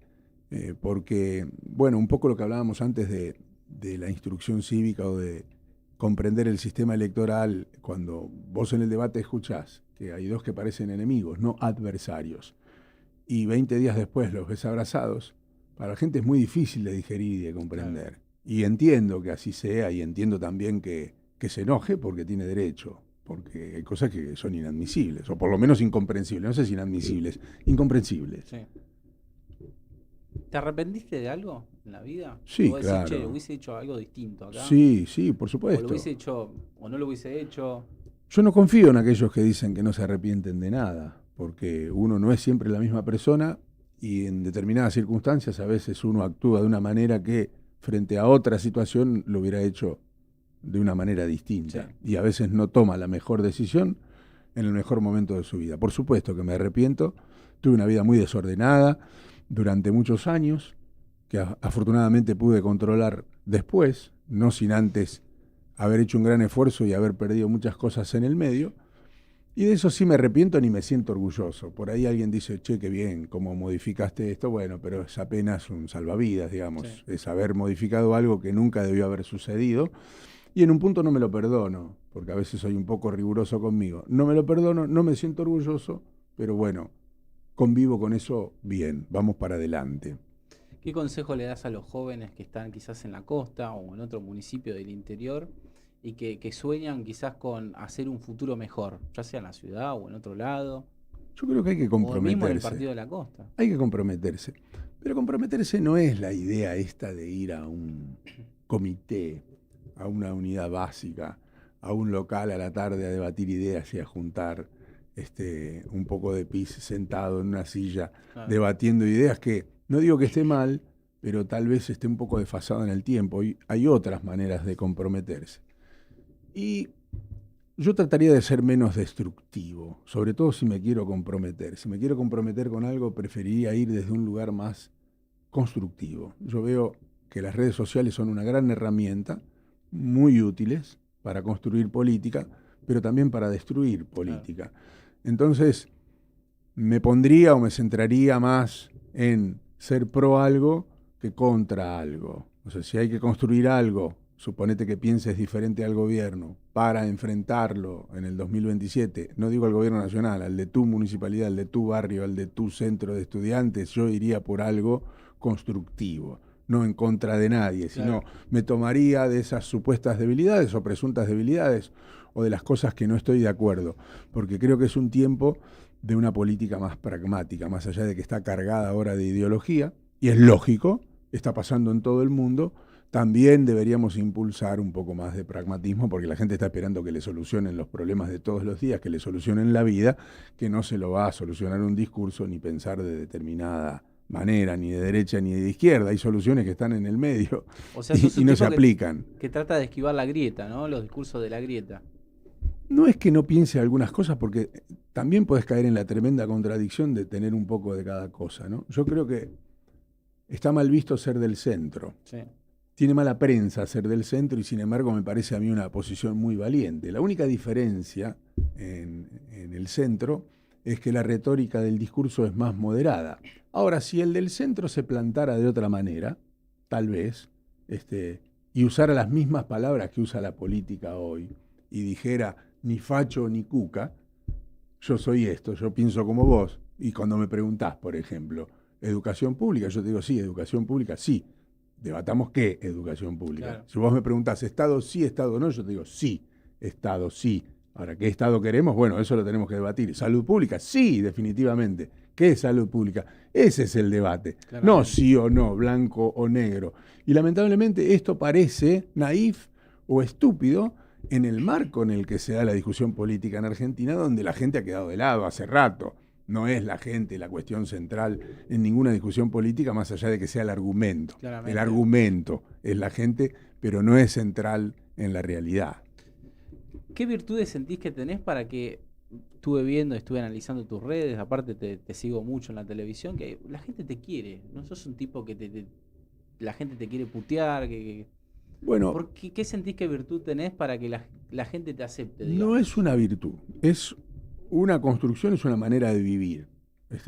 Speaker 2: Porque, bueno, un poco lo que hablábamos antes de la instrucción cívica o de comprender el sistema electoral, cuando vos en el debate escuchás que hay dos que parecen enemigos, no adversarios, y 20 días después los ves abrazados, para la gente es muy difícil de digerir y de comprender. Claro. Y entiendo que así sea, y entiendo también que se enoje porque tiene derecho, porque hay cosas que son inadmisibles, o por lo menos incomprensibles, no sé si inadmisibles, incomprensibles.
Speaker 1: Sí. ¿Te arrepentiste de algo en la vida?
Speaker 2: Sí,
Speaker 1: ¿O
Speaker 2: claro.
Speaker 1: Che, hubiese hecho algo distinto acá?
Speaker 2: Sí, sí, por
Speaker 1: ¿O
Speaker 2: supuesto.
Speaker 1: lo hubiese hecho o no lo hubiese hecho?
Speaker 2: Yo no confío en aquellos que dicen que no se arrepienten de nada, porque uno no es siempre la misma persona y en determinadas circunstancias a veces uno actúa de una manera que frente a otra situación lo hubiera hecho de una manera distinta. Sí. Y a veces no toma la mejor decisión en el mejor momento de su vida. Por supuesto que me arrepiento, tuve una vida muy desordenada durante muchos años, que afortunadamente pude controlar después, no sin antes haber hecho un gran esfuerzo y haber perdido muchas cosas en el medio. Y de eso sí me arrepiento ni me siento orgulloso. Por ahí alguien dice, che, qué bien, cómo modificaste esto. Bueno, pero es apenas un salvavidas, digamos. Sí. Es haber modificado algo que nunca debió haber sucedido. Y en un punto no me lo perdono, porque a veces soy un poco riguroso conmigo. No me lo perdono, no me siento orgulloso, pero bueno, convivo con eso bien, vamos para adelante.
Speaker 1: ¿Qué consejo le das a los jóvenes que están quizás en la costa o en otro municipio del interior y que sueñan quizás con hacer un futuro mejor, ya sea en la ciudad o en otro lado?
Speaker 2: Yo creo que hay que comprometerse.
Speaker 1: O mismo en el Partido de la Costa.
Speaker 2: Hay que comprometerse. Pero comprometerse no es la idea esta de ir a un comité, a una unidad básica, a un local a la tarde a debatir ideas y a juntar un poco de pis sentado en una silla, claro, debatiendo ideas que, no digo que esté mal, pero tal vez esté un poco desfasado en el tiempo. Y hay otras maneras de comprometerse. Y yo trataría de ser menos destructivo, sobre todo si me quiero comprometer. Si me quiero comprometer con algo, preferiría ir desde un lugar más constructivo. Yo veo que las redes sociales son una gran herramienta, muy útiles para construir política, pero también para destruir política. Claro. Entonces, me pondría o me centraría más en ser pro algo que contra algo. O sea, si hay que construir algo, suponete que pienses diferente al gobierno para enfrentarlo en el 2027, no digo al gobierno nacional, al de tu municipalidad, al de tu barrio, al de tu centro de estudiantes, yo iría por algo constructivo, no en contra de nadie, sino me tomaría de esas supuestas debilidades o presuntas debilidades o de las cosas que no estoy de acuerdo, porque creo que es un tiempo de una política más pragmática, más allá de que está cargada ahora de ideología, y es lógico, está pasando en todo el mundo. También deberíamos impulsar un poco más de pragmatismo porque la gente está esperando que le solucionen los problemas de todos los días, que le solucionen la vida, que no se lo va a solucionar un discurso ni pensar de determinada manera, ni de derecha ni de izquierda. Hay soluciones que están en el medio
Speaker 1: O sea,
Speaker 2: y no se aplican.
Speaker 1: Que trata de esquivar la grieta, ¿no? Los discursos de la grieta.
Speaker 2: No es que no piense algunas cosas, porque también puedes caer en la tremenda contradicción de tener un poco de cada cosa, ¿no? Yo creo que está mal visto ser del centro.
Speaker 1: Sí.
Speaker 2: Tiene mala prensa ser del centro y sin embargo me parece a mí una posición muy valiente. La única diferencia en el centro es que la retórica del discurso es más moderada. Ahora, si el del centro se plantara de otra manera, tal vez, y usara las mismas palabras que usa la política hoy, y dijera ni facho ni cuca, yo soy esto, yo pienso como vos, y cuando me preguntás, por ejemplo, educación pública, yo te digo sí, educación pública sí. Debatamos qué educación pública. Claro. Si vos me preguntás, ¿Estado sí, Estado no? Yo te digo, sí, Estado sí. Ahora, ¿qué Estado queremos? Bueno, eso lo tenemos que debatir. ¿Salud pública? Sí, definitivamente. ¿Qué es salud pública? Ese es el debate. No sí o no, blanco o negro. Y lamentablemente esto parece naif o estúpido en el marco en el que se da la discusión política en Argentina, donde la gente ha quedado de lado hace rato. No es la gente la cuestión central en ninguna discusión política, más allá de que sea el argumento. Claramente. El argumento es la gente, pero no es central en la realidad.
Speaker 1: ¿Qué virtudes sentís que tenés para que, estuve analizando tus redes, aparte te sigo mucho en la televisión, que la gente te quiere? No sos un tipo que la gente te quiere putear,
Speaker 2: Bueno,
Speaker 1: ¿qué sentís que virtud tenés para que la gente te acepte, digamos?
Speaker 2: No es una virtud, es una construcción, es una manera de vivir.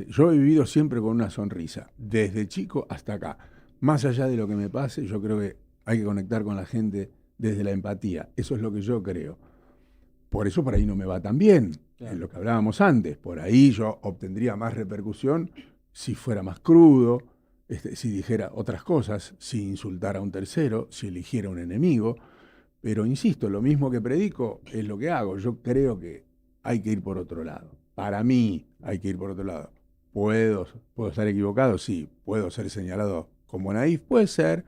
Speaker 2: Yo he vivido siempre con una sonrisa, desde chico hasta acá. Más allá de lo que me pase, yo creo que hay que conectar con la gente desde la empatía. Eso es lo que yo creo. Por eso por ahí no me va tan bien, claro. En lo que hablábamos antes. Por ahí yo obtendría más repercusión si fuera más crudo, si dijera otras cosas, si insultara a un tercero, si eligiera un enemigo. Pero insisto, lo mismo que predico es lo que hago. Yo creo que hay que ir por otro lado. Para mí hay que ir por otro lado. ¿Puedo estar equivocado? Sí. ¿Puedo ser señalado como naif? Puede ser.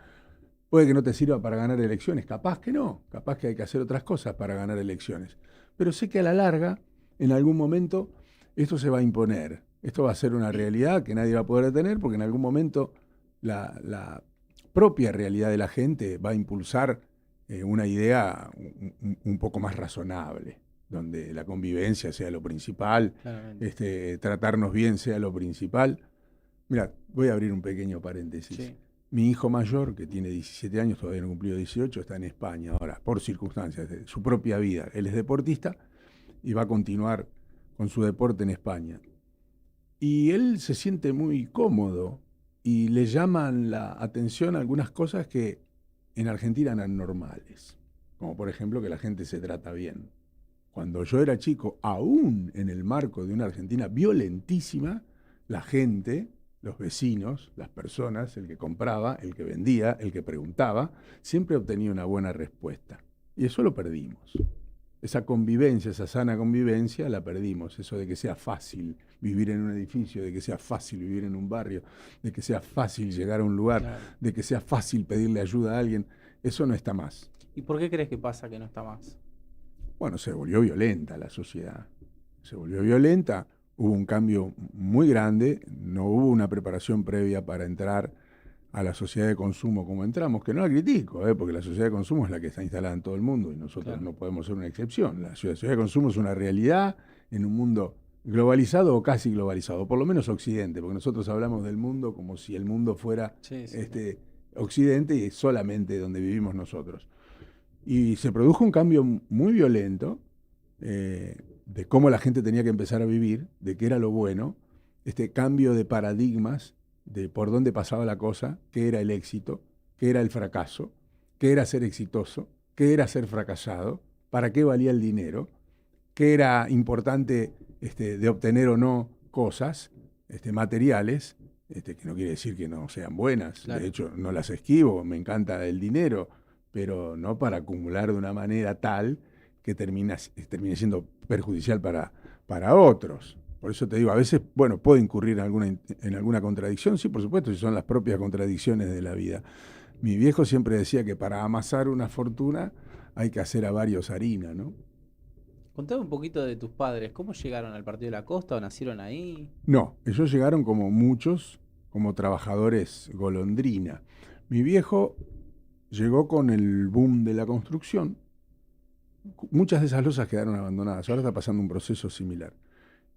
Speaker 2: Puede que no te sirva para ganar elecciones. Capaz que no. Capaz que hay que hacer otras cosas para ganar elecciones. Pero sé que a la larga, en algún momento, esto se va a imponer. Esto va a ser una realidad que nadie va a poder detener porque en algún momento la propia realidad de la gente va a impulsar una idea un poco más razonable, donde la convivencia sea lo principal, tratarnos bien sea lo principal. Mira, voy a abrir un pequeño paréntesis. Sí. Mi hijo mayor, que tiene 17 años, todavía no cumplió 18, está en España ahora, por circunstancias de su propia vida. Él es deportista y va a continuar con su deporte en España. Y él se siente muy cómodo y le llaman la atención algunas cosas que en Argentina eran normales, como por ejemplo que la gente se trata bien. Cuando yo era chico, aún en el marco de una Argentina violentísima, la gente, los vecinos, las personas, el que compraba, el que vendía, el que preguntaba, siempre obtenía una buena respuesta. Y eso lo perdimos. Esa convivencia, esa sana convivencia, la perdimos. Eso de que sea fácil vivir en un edificio, de que sea fácil vivir en un barrio, de que sea fácil llegar a un lugar, claro. De que sea fácil pedirle ayuda a alguien, eso no está más.
Speaker 1: ¿Y por qué crees que pasa que no está más?
Speaker 2: Bueno, se volvió violenta la sociedad. Se volvió violenta, hubo un cambio muy grande, no hubo una preparación previa para entrar a la sociedad de consumo como entramos, que no la critico, porque la sociedad de consumo es la que está instalada en todo el mundo y nosotros claro. No podemos ser una excepción. La sociedad de consumo es una realidad en un mundo globalizado o casi globalizado, por lo menos Occidente, porque nosotros hablamos del mundo como si el mundo fuera Occidente y solamente donde vivimos nosotros. Y se produjo un cambio muy violento de cómo la gente tenía que empezar a vivir, de qué era lo bueno, este cambio de paradigmas de por dónde pasaba la cosa, qué era el éxito, qué era el fracaso, qué era ser exitoso, qué era ser fracasado, para qué valía el dinero, qué era importante de obtener o no cosas materiales, que no quiere decir que no sean buenas,
Speaker 1: Claro.
Speaker 2: De hecho no las esquivo, me encanta el dinero, pero no para acumular de una manera tal que termine siendo perjudicial para otros. Por eso te digo, a veces, bueno, puedo incurrir en alguna contradicción, sí, por supuesto, si son las propias contradicciones de la vida. Mi viejo siempre decía que para amasar una fortuna hay que hacer a varios harina, ¿no?
Speaker 1: Contame un poquito de tus padres. ¿Cómo llegaron al Partido de la Costa o nacieron ahí?
Speaker 2: No, ellos llegaron como muchos, como trabajadores golondrina. Mi viejo llegó con el boom de la construcción. Muchas de esas losas quedaron abandonadas. Ahora está pasando un proceso similar.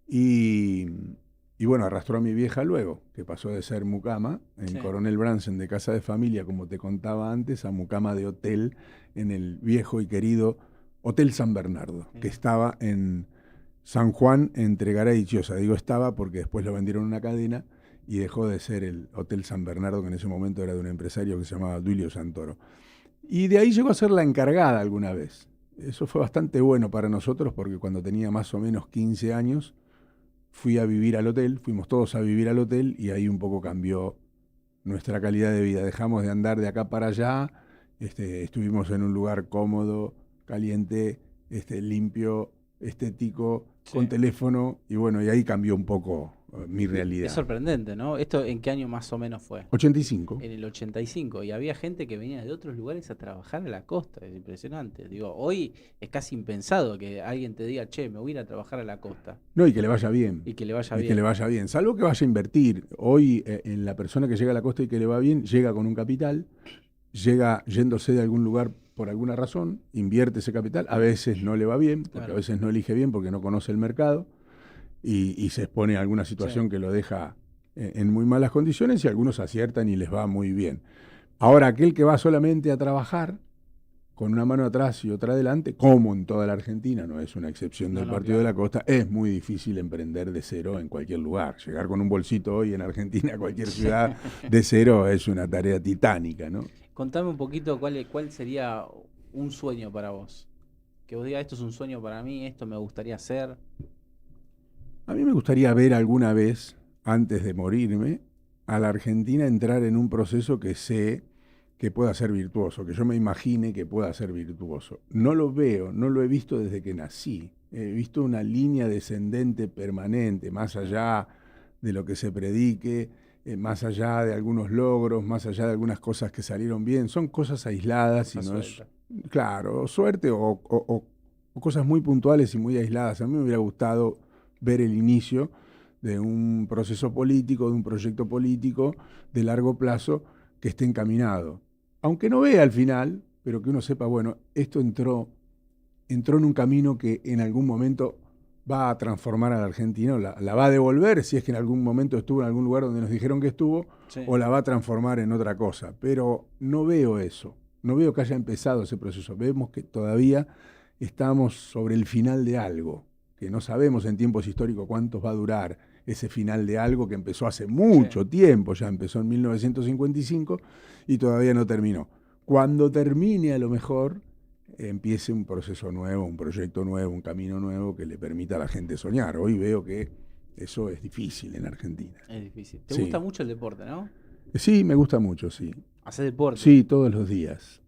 Speaker 2: Y, y bueno, arrastró a mi vieja luego, que pasó de ser mucama en
Speaker 1: Sí.
Speaker 2: Coronel Bransen de casa de familia, como te contaba antes, a mucama de hotel en el viejo y querido Hotel San Bernardo, que estaba en San Juan entre Garay y Chiosa. Digo estaba porque después lo vendieron a una cadena y dejó de ser el Hotel San Bernardo, que en ese momento era de un empresario que se llamaba Duilio Santoro. Y de ahí llegó a ser la encargada alguna vez. Eso fue bastante bueno para nosotros porque cuando tenía más o menos 15 años fui a vivir al hotel, fuimos todos a vivir al hotel y ahí un poco cambió nuestra calidad de vida. Dejamos de andar de acá para allá, estuvimos en un lugar cómodo, caliente, limpio, estético, con
Speaker 1: Sí.
Speaker 2: teléfono y bueno, y ahí cambió un poco mi
Speaker 1: Es
Speaker 2: realidad.
Speaker 1: sorprendente, ¿no? ¿Esto en qué año más o menos fue?
Speaker 2: 85.
Speaker 1: En el 85. Y había gente que venía de otros lugares a trabajar a la costa. Es impresionante. Digo, hoy es casi impensado que alguien te diga, che, me voy a ir a trabajar a la costa.
Speaker 2: No, y que le vaya bien.
Speaker 1: Y que le vaya
Speaker 2: Y
Speaker 1: bien.
Speaker 2: que le vaya bien. Salvo que vaya a invertir. Hoy, en la persona que llega a la costa y que le va bien, llega con un capital, llega yéndose de algún lugar por alguna razón, invierte ese capital, a veces no le va bien, porque
Speaker 1: Claro.
Speaker 2: a veces no elige bien porque no conoce el mercado y se expone a alguna situación
Speaker 1: Sí.
Speaker 2: que lo deja en muy malas condiciones y algunos aciertan y les va muy bien. Ahora, aquel que va solamente a trabajar, con una mano atrás y otra adelante, como en toda la Argentina, no es una excepción
Speaker 1: No,
Speaker 2: del
Speaker 1: no,
Speaker 2: Partido de la
Speaker 1: claro.
Speaker 2: Costa, es muy difícil emprender de cero en cualquier lugar. Llegar con un bolsito hoy en Argentina a cualquier
Speaker 1: Sí.
Speaker 2: ciudad de cero es una tarea titánica, ¿no?
Speaker 1: Contame un poquito cuál sería un sueño para vos. Que vos digas, esto es un sueño para mí, esto me gustaría hacer.
Speaker 2: A mí me gustaría ver alguna vez, antes de morirme, a la Argentina entrar en un proceso que sé que pueda ser virtuoso, que yo me imagine que pueda ser virtuoso. No lo veo, no lo he visto desde que nací. He visto una línea descendente permanente, más allá de lo que se predique, más allá de algunos logros, más allá de algunas cosas que salieron bien. Son cosas aisladas y
Speaker 1: Cosa
Speaker 2: no es,
Speaker 1: suelta.
Speaker 2: claro, suerte o cosas muy puntuales y muy aisladas. A mí me hubiera gustado ver el inicio de un proceso político, de un proyecto político de largo plazo que esté encaminado. Aunque no vea al final, pero que uno sepa, bueno, esto entró en un camino que en algún momento va a transformar a la Argentina, la va a devolver si es que en algún momento estuvo en algún lugar donde nos dijeron que estuvo,
Speaker 1: Sí.
Speaker 2: o la va a transformar en otra cosa. Pero no veo eso, no veo que haya empezado ese proceso. Vemos que todavía estamos sobre el final de algo, que no sabemos en tiempos históricos cuántos va a durar ese final de algo que empezó hace mucho tiempo, ya empezó en 1955 y todavía no terminó. Cuando termine a lo mejor empiece un proceso nuevo, un proyecto nuevo, un camino nuevo que le permita a la gente soñar. Hoy veo que eso es difícil en Argentina.
Speaker 1: Es difícil. Te
Speaker 2: Sí.
Speaker 1: gusta mucho el deporte, ¿no?
Speaker 2: Sí, me gusta mucho, sí.
Speaker 1: Hacer deporte.
Speaker 2: Sí, todos los días.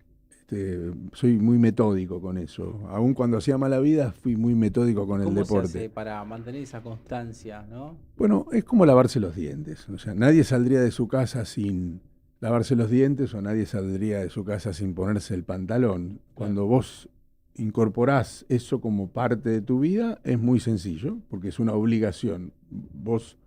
Speaker 2: Soy muy metódico con eso. Aun cuando hacía mala vida, fui muy metódico con el
Speaker 1: ¿Cómo se
Speaker 2: deporte.
Speaker 1: hace para mantener esa constancia, no?
Speaker 2: Bueno, es como lavarse los dientes. O sea, nadie saldría de su casa sin lavarse los dientes o nadie saldría de su casa sin ponerse el pantalón. Cuando vos incorporás eso como parte de tu vida, es muy sencillo, porque es una obligación. Vos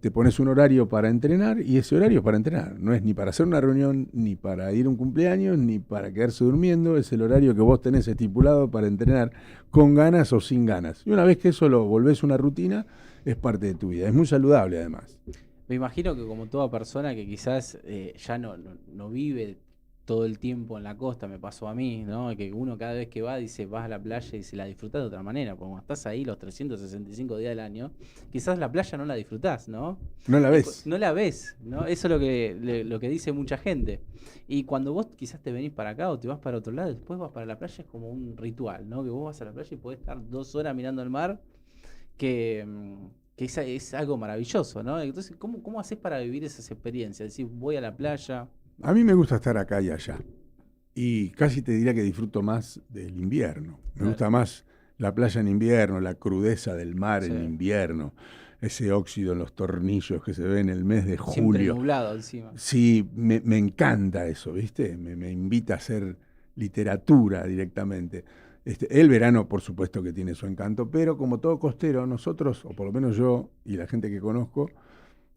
Speaker 2: te pones un horario para entrenar y ese horario es para entrenar. No es ni para hacer una reunión, ni para ir a un cumpleaños, ni para quedarse durmiendo. Es el horario que vos tenés estipulado para entrenar con ganas o sin ganas. Y una vez que eso lo volvés una rutina, es parte de tu vida. Es muy saludable además.
Speaker 1: Me imagino que como toda persona que quizás ya no vive todo el tiempo en la costa, me pasó a mí, ¿no? Que uno cada vez que va dice, vas a la playa y se la disfrutás de otra manera, porque cuando estás ahí los 365 días del año, quizás la playa no la disfrutás, ¿no?
Speaker 2: No la ves.
Speaker 1: No la ves, ¿no? Eso es lo que dice mucha gente. Y cuando vos quizás te venís para acá o te vas para otro lado, después vas para la playa, es como un ritual, ¿no? Que vos vas a la playa y podés estar 2 horas mirando el mar, que, que es algo maravilloso, ¿no? Entonces, ¿cómo haces para vivir esas experiencias? Es decir, voy a la playa.
Speaker 2: A mí me gusta estar acá y allá. Y casi te diría que disfruto más del invierno. Me
Speaker 1: Claro.
Speaker 2: gusta más la playa en invierno, la crudeza del mar
Speaker 1: Sí.
Speaker 2: en invierno, ese óxido en los tornillos que se ve en el mes de
Speaker 1: Siempre
Speaker 2: julio.
Speaker 1: nublado encima.
Speaker 2: Sí, me encanta eso, ¿viste? Me invita a hacer literatura directamente. El verano, por supuesto que tiene su encanto, pero como todo costero, nosotros, o por lo menos yo y la gente que conozco,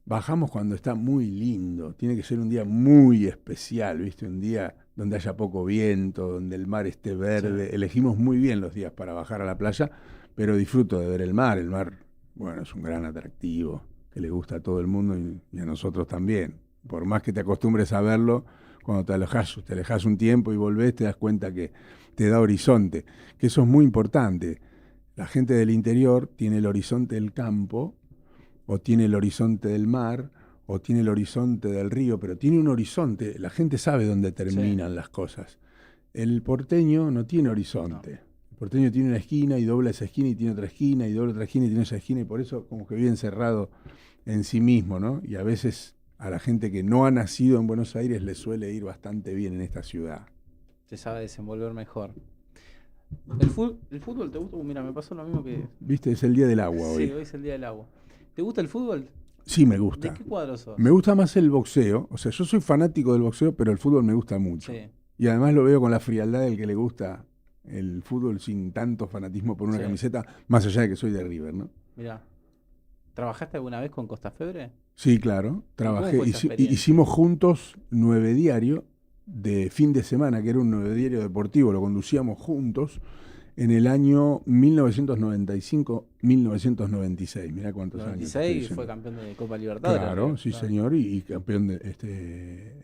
Speaker 2: bajamos cuando está muy lindo. Tiene que ser un día muy especial, ¿viste? Un día donde haya poco viento, donde el mar esté verde.
Speaker 1: Sí.
Speaker 2: Elegimos muy bien los días para bajar a la playa, pero disfruto de ver el mar. El mar, bueno, es un gran atractivo que le gusta a todo el mundo y a nosotros también. Por más que te acostumbres a verlo, cuando te alejas un tiempo y volvés, te das cuenta que te da horizonte, que eso es muy importante. La gente del interior tiene el horizonte del campo, o tiene el horizonte del mar, o tiene el horizonte del río, pero tiene un horizonte, la gente sabe dónde terminan las cosas. El porteño no tiene horizonte.
Speaker 1: No.
Speaker 2: El porteño tiene una esquina y dobla esa esquina y tiene otra esquina y dobla otra esquina y tiene esa esquina y por eso como que vive encerrado en sí mismo, ¿no? Y a veces a la gente que no ha nacido en Buenos Aires le suele ir bastante bien en esta ciudad.
Speaker 1: Se sabe desenvolver mejor. ¿El fútbol te gusta? Mira, me pasó lo mismo que...
Speaker 2: ¿Viste? Es el día del agua hoy.
Speaker 1: Sí, hoy es el día del agua. ¿Te gusta el fútbol?
Speaker 2: Sí, me
Speaker 1: ¿De
Speaker 2: gusta.
Speaker 1: qué cuadro sos?
Speaker 2: Me gusta más el boxeo. O sea, yo soy fanático del boxeo, pero el fútbol me gusta mucho.
Speaker 1: Sí,
Speaker 2: Y además lo veo con la frialdad del que le gusta el fútbol sin tanto fanatismo por una
Speaker 1: sí.
Speaker 2: camiseta, más allá de que soy de River, ¿no?
Speaker 1: Mira. ¿Trabajaste alguna vez con Costa Febre?
Speaker 2: Sí, claro.
Speaker 1: ¿Cómo
Speaker 2: Trabajé.
Speaker 1: fue esa experiencia?
Speaker 2: Hicimos juntos 9 diario de fin de semana, que era un 9 diario deportivo. Lo conducíamos juntos en el año 1995-1996. Mirá cuántos años.
Speaker 1: 96 fue campeón de Copa Libertadores.
Speaker 2: Claro, sí,
Speaker 1: Claro.
Speaker 2: señor, y campeón de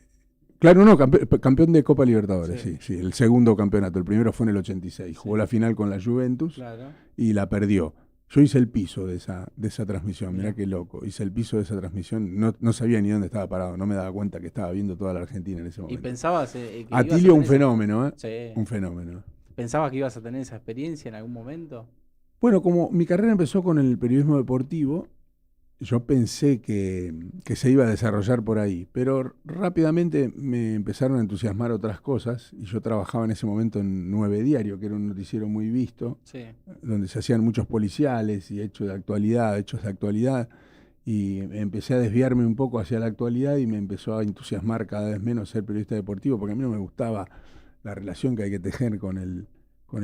Speaker 2: Claro, no, campeón de Copa Libertadores,
Speaker 1: Sí.
Speaker 2: sí, el segundo campeonato. El primero fue en el 86. Jugó
Speaker 1: Sí.
Speaker 2: la final con la Juventus
Speaker 1: Claro.
Speaker 2: y la perdió. Yo hice el piso de esa transmisión, mirá
Speaker 1: Mirá.
Speaker 2: qué loco. Hice el piso de esa transmisión, no sabía ni dónde estaba parado, no me daba cuenta que estaba viendo toda la Argentina en ese
Speaker 1: ¿Y
Speaker 2: momento.
Speaker 1: pensabas que ibas a
Speaker 2: Atilio, un
Speaker 1: tener esa...
Speaker 2: fenómeno, ¿eh?
Speaker 1: Sí.
Speaker 2: Un fenómeno.
Speaker 1: ¿Pensabas que ibas a tener esa experiencia en algún momento?
Speaker 2: Bueno, como mi carrera empezó con el periodismo deportivo, yo pensé que se iba a desarrollar por ahí, pero rápidamente me empezaron a entusiasmar otras cosas y yo trabajaba en ese momento en 9 Diario, que era un noticiero muy visto,
Speaker 1: Sí.
Speaker 2: donde se hacían muchos policiales y hechos de actualidad, y empecé a desviarme un poco hacia la actualidad y me empezó a entusiasmar cada vez menos ser periodista deportivo, porque a mí no me gustaba la relación que hay que tejer con el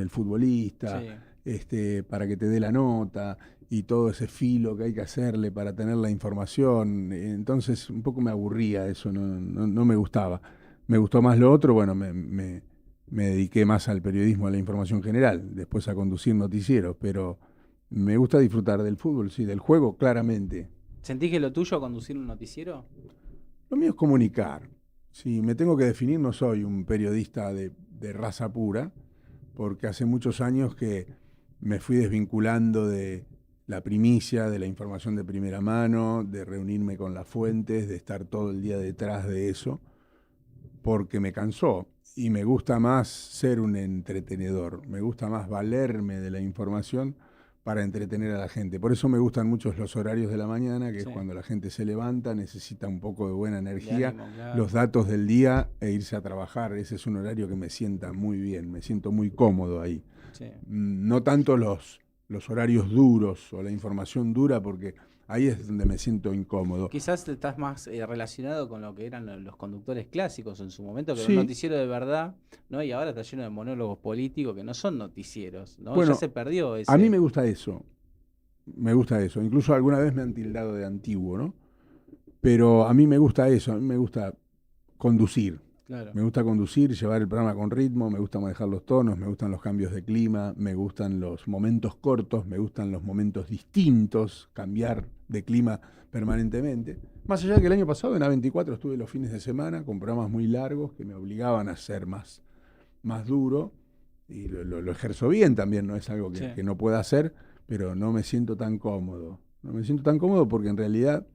Speaker 2: futbolista,
Speaker 1: Sí.
Speaker 2: para que te dé la nota y todo ese filo que hay que hacerle para tener la información. Entonces un poco me aburría eso, no me gustaba. Me gustó más lo otro, bueno, me dediqué más al periodismo, a la información general, después a conducir noticieros, pero me gusta disfrutar del fútbol, sí, del juego, claramente.
Speaker 1: ¿Sentís que lo tuyo conducir un noticiero?
Speaker 2: Lo mío es comunicar. Si me tengo que definir, no soy un periodista de raza pura, porque hace muchos años que me fui desvinculando de la primicia, de la información de primera mano, de reunirme con las fuentes, de estar todo el día detrás de eso, porque me cansó y me gusta más ser un entretenedor, me gusta más valerme de la información para entretener a la gente. Por eso me gustan mucho los horarios de la mañana, que es cuando la gente se levanta, necesita un poco de buena energía,
Speaker 1: ánimo, claro.
Speaker 2: los datos del día e irse a trabajar. Ese es un horario que me sienta muy bien, me siento muy cómodo ahí.
Speaker 1: Sí.
Speaker 2: No tanto los horarios duros o la información dura, porque ahí es donde me siento incómodo.
Speaker 1: Quizás estás más relacionado con lo que eran los conductores clásicos en su momento, que era
Speaker 2: Sí.
Speaker 1: un noticiero de verdad, ¿no? Y ahora está lleno de monólogos políticos que no son noticieros, ¿no?
Speaker 2: Bueno,
Speaker 1: ya se perdió ese...
Speaker 2: a mí me gusta eso. Me gusta eso. Incluso alguna vez me han tildado de antiguo, ¿no? Pero a mí me gusta eso. A mí me gusta conducir.
Speaker 1: Claro.
Speaker 2: Me gusta conducir, llevar el programa con ritmo, me gusta manejar los tonos, me gustan los cambios de clima, me gustan los momentos cortos, me gustan los momentos distintos, cambiar de clima permanentemente. Más allá de que el año pasado en A24 estuve los fines de semana con programas muy largos que me obligaban a ser más duro, y lo ejerzo bien también, no es algo
Speaker 1: Sí.
Speaker 2: que no pueda hacer, pero no me siento tan cómodo. No me siento tan cómodo porque en realidad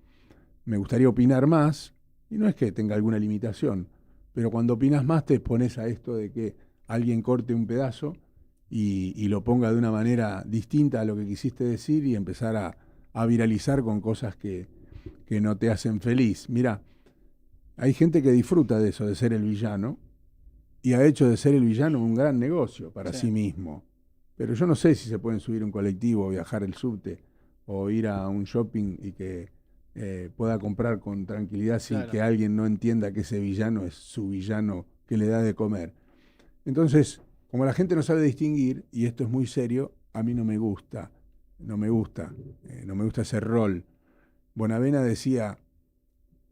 Speaker 2: me gustaría opinar más, y no es que tenga alguna limitación, pero cuando opinas más te expones a esto de que alguien corte un pedazo y lo ponga de una manera distinta a lo que quisiste decir y empezar a viralizar con cosas que no te hacen feliz. Mira, hay gente que disfruta de eso, de ser el villano, y ha hecho de ser el villano un gran negocio para sí mismo. Pero yo no sé si se pueden subir un colectivo, viajar el subte, o ir a un shopping y que pueda comprar con tranquilidad sin
Speaker 1: Claro.
Speaker 2: que alguien no entienda que ese villano es su villano que le da de comer. Entonces, como la gente no sabe distinguir, y esto es muy serio, a mí no me gusta, no me gusta, no me gusta ese rol. Bonavena decía,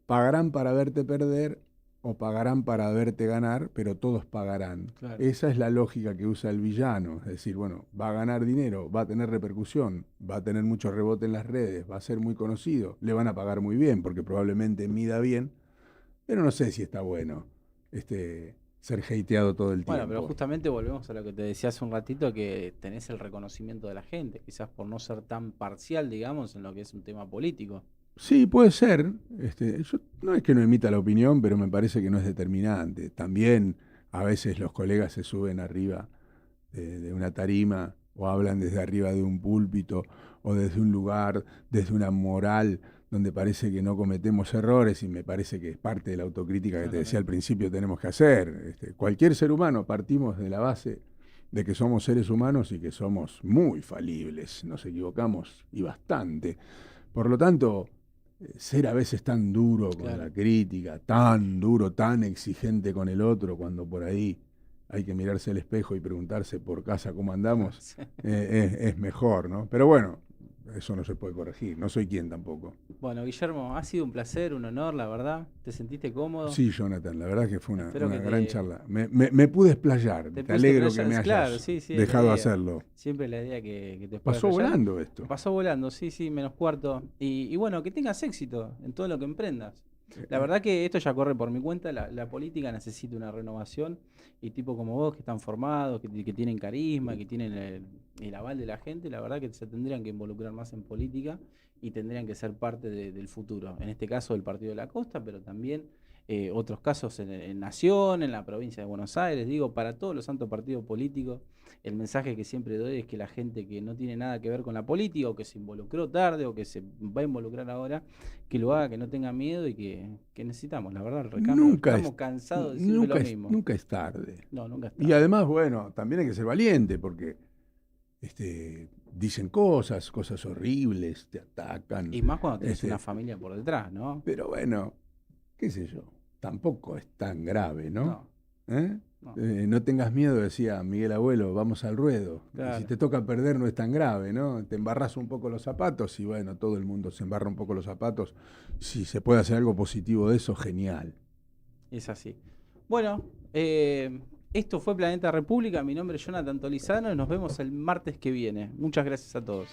Speaker 2: pagarán para verte perder o pagarán para verte ganar, pero todos pagarán.
Speaker 1: Claro.
Speaker 2: Esa es la lógica que usa el villano. Es decir, bueno, va a ganar dinero, va a tener repercusión, va a tener mucho rebote en las redes, va a ser muy conocido, le van a pagar muy bien porque probablemente mida bien, pero no sé si está bueno ser hateado todo el
Speaker 1: Bueno, pero
Speaker 2: tiempo.
Speaker 1: justamente volvemos a lo que te decía hace un ratito, que tenés el reconocimiento de la gente, quizás por no ser tan parcial, digamos, en lo que es un tema político.
Speaker 2: Sí, puede ser. Yo no es que no emita la opinión, pero me parece que no es determinante. También a veces los colegas se suben arriba de una tarima o hablan desde arriba de un púlpito o desde un lugar, desde una moral donde parece que no cometemos errores, y me parece que es parte de la autocrítica que te decía al principio tenemos que hacer. Cualquier ser humano partimos de la base de que somos seres humanos y que somos muy falibles, nos equivocamos y bastante. Por lo tanto, ser a veces tan duro con la crítica, tan duro, tan exigente con el otro, cuando por ahí hay que mirarse al espejo y preguntarse por casa cómo andamos, es mejor, ¿no? Pero bueno, eso no se puede corregir, no soy quien tampoco.
Speaker 1: Bueno, Guillermo, ha sido un placer, un honor, la verdad. ¿Te sentiste cómodo?
Speaker 2: Sí, Jonathan, la verdad que fue una
Speaker 1: Espero que
Speaker 2: gran charla. Me pude explayar, te alegro que me hayas
Speaker 1: claro, sí, sí, es la
Speaker 2: dejado
Speaker 1: idea.
Speaker 2: hacerlo.
Speaker 1: Siempre la idea que te pueda
Speaker 2: Pasó
Speaker 1: explayar.
Speaker 2: volando esto.
Speaker 1: Pasó volando, sí, sí, menos cuarto. Y bueno, que tengas éxito en todo lo que emprendas. La verdad que esto ya corre por mi cuenta, la política necesita una renovación, y tipo como vos que están formados, que tienen carisma, que tienen el aval de la gente, la verdad que se tendrían que involucrar más en política y tendrían que ser parte del futuro. En este caso del Partido de la Costa, pero también otros casos en Nación, en la provincia de Buenos Aires, digo, para todos los santos partidos políticos. El mensaje que siempre doy es que la gente que no tiene nada que ver con la política, o que se involucró tarde, o que se va a involucrar ahora, que lo haga, que no tenga miedo, y que necesitamos, la verdad, el recambio. Estamos cansados de siempre lo mismo.
Speaker 2: Nunca es tarde.
Speaker 1: No, nunca es tarde.
Speaker 2: Y además, bueno, también hay que ser valiente porque dicen cosas horribles, te atacan.
Speaker 1: Y más cuando tenés una familia por detrás, ¿no?
Speaker 2: Pero bueno, qué sé yo, tampoco es tan grave, ¿no?
Speaker 1: No.
Speaker 2: No tengas miedo, decía Miguel Abuelo, vamos al ruedo.
Speaker 1: Claro.
Speaker 2: Si te toca perder no es tan grave, ¿no? Te embarras un poco los zapatos y bueno, todo el mundo se embarra un poco los zapatos. Si se puede hacer algo positivo de eso, genial.
Speaker 1: Es así. Bueno, esto fue Planeta República. Mi nombre es Jonathan Tolizano y nos vemos el martes que viene. Muchas gracias a todos.